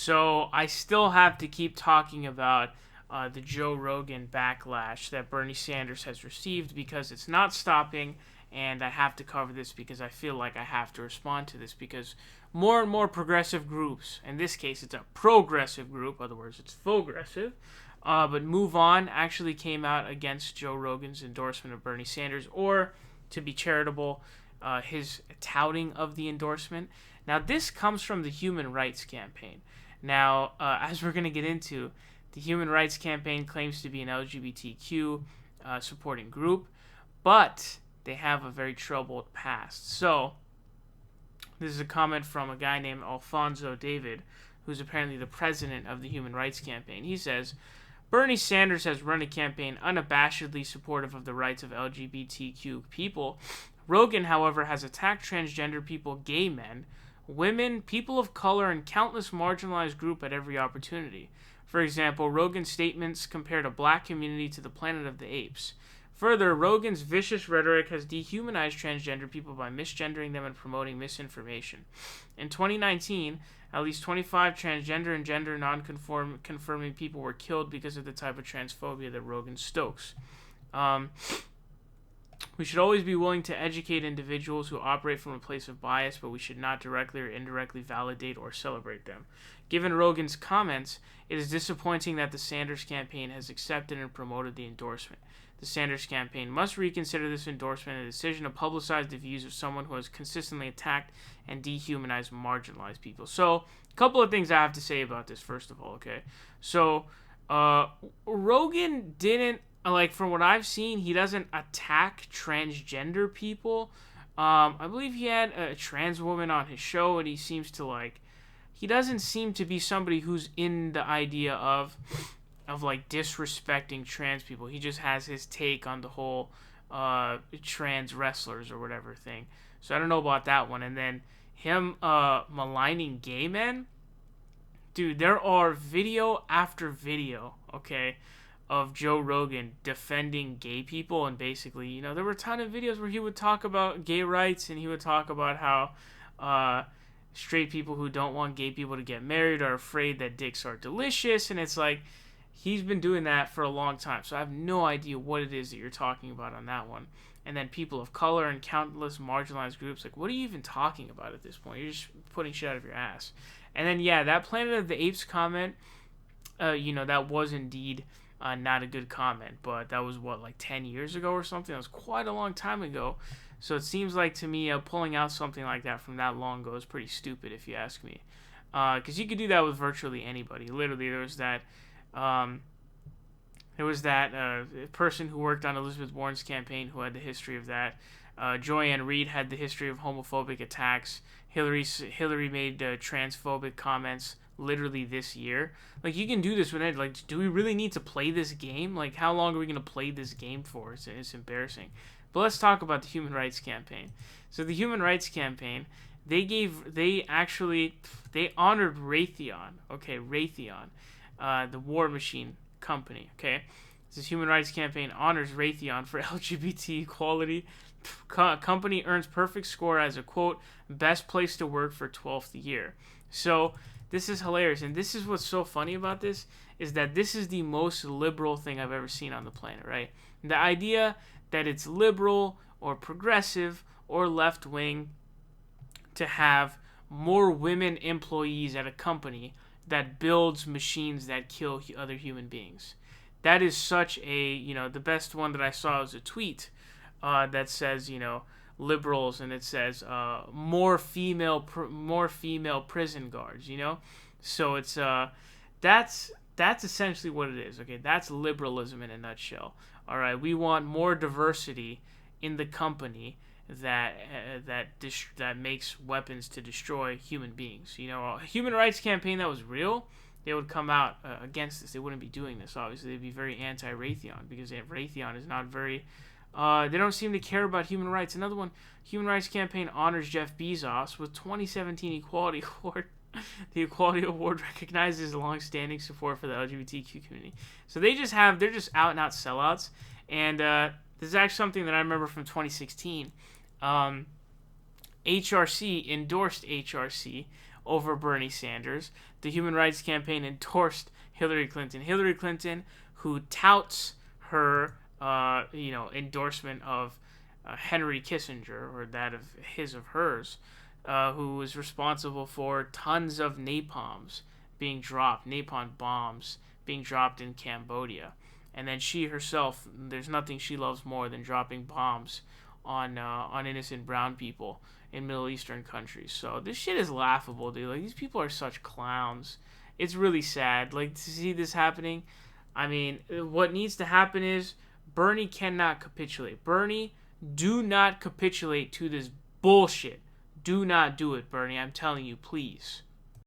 So I still have to keep talking about the Joe Rogan backlash that Bernie Sanders has received because it's not stopping, and I have to cover this because I feel like I have to respond to this because more and more progressive groups, in this case it's a progressive group, in other words it's progressive, but Move On actually came out against Joe Rogan's endorsement of Bernie Sanders, or to be charitable, his touting of the endorsement. Now this comes from the Human Rights Campaign. Now, as we're going to get into, the Human Rights Campaign claims to be an LGBTQ supporting group, but they have a very troubled past. So, this is a comment from a guy named Alfonso David, who's apparently the president of the Human Rights Campaign. He says, Bernie Sanders has run a campaign unabashedly supportive of the rights of LGBTQ people. Rogan, however, has attacked transgender people, gay men, women, people of color, and countless marginalized groups at every opportunity. For example, Rogan's statements compared a black community to the Planet of the Apes. Further, Rogan's vicious rhetoric has dehumanized transgender people by misgendering them and promoting misinformation. In 2019, at least 25 transgender and gender non-confirming people were killed because of the type of transphobia that Rogan stokes. We should always be willing to educate individuals who operate from a place of bias, but we should not directly or indirectly validate or celebrate them. Given Rogan's comments, it is disappointing that the Sanders campaign has accepted and promoted the endorsement. The Sanders campaign must reconsider this endorsement and a decision to publicize the views of someone who has consistently attacked and dehumanized marginalized people. So, a couple of things I have to say about this, first of all, okay? So, Rogan didn't, like, from what I've seen, he doesn't attack transgender people. I believe he had a trans woman on his show, and he seems to, like, he doesn't seem to be somebody who's in the idea of like, disrespecting trans people. He just has his take on the whole trans wrestlers or whatever thing. So I don't know about that one. And then him maligning gay men. Dude, there are video after video, okay, of Joe Rogan defending gay people, and basically, you know, there were a ton of videos where he would talk about gay rights, and he would talk about how straight people who don't want gay people to get married are afraid that dicks are delicious, and it's like, he's been doing that for a long time, so I have no idea what it is that you're talking about on that one. And then people of color and countless marginalized groups, like, what are you even talking about at this point? You're just putting shit out of your ass. And then, yeah, that Planet of the Apes comment, you know, that was indeed not a good comment, but that was, what, like 10 years ago or something? That was quite a long time ago. So it seems like to me, pulling out something like that from that long ago is pretty stupid, if you ask me. Because you could do that with virtually anybody. Literally, there was that person who worked on Elizabeth Warren's campaign who had the history of that. Joy-Ann Reid had the history of homophobic attacks. Hillary made transphobic comments literally this year. Like, you can do this with it. Like, do we really need to play this game? Like, how long are we going to play this game for? It's embarrassing. But let's talk about the Human Rights Campaign. So the Human Rights Campaign, they honored Raytheon. Okay, Raytheon, the war machine company. Okay, this Human Rights Campaign honors Raytheon for LGBT equality. Company earns perfect score as a, quote, best place to work for 12th year. So this is hilarious, and this is what's so funny about this, is that this is the most liberal thing I've ever seen on the planet, right? The idea that it's liberal or progressive or left-wing to have more women employees at a company that builds machines that kill other human beings. That is such a, you know, the best one that I saw was a tweet that says, you know, liberals, and it says more female prison guards, you know? So it's that's essentially what it is. Okay, that's liberalism in a nutshell. All right, we want more diversity in the company that makes weapons to destroy human beings. You know, a human rights campaign that was real, they would come out against this. They wouldn't be doing this. Obviously, they'd be very anti-Raytheon because Raytheon is not very. They don't seem to care about human rights. Another one, Human Rights Campaign honors Jeff Bezos with 2017 Equality Award. The Equality Award recognizes his long-standing support for the LGBTQ community. So they're just out and out sellouts. And this is actually something that I remember from 2016. HRC endorsed HRC over Bernie Sanders. The Human Rights Campaign endorsed Hillary Clinton. Hillary Clinton, who touts her, endorsement of Henry Kissinger, or that of hers, who was responsible for tons of napalm bombs being dropped in Cambodia. And then she herself, there's nothing she loves more than dropping bombs on innocent brown people in Middle Eastern countries. So this shit is laughable, dude. Like, these people are such clowns. It's really sad, like, to see this happening. I mean, what needs to happen is Bernie cannot capitulate. Bernie, do not capitulate to this bullshit. Do not do it, Bernie. I'm telling you, please.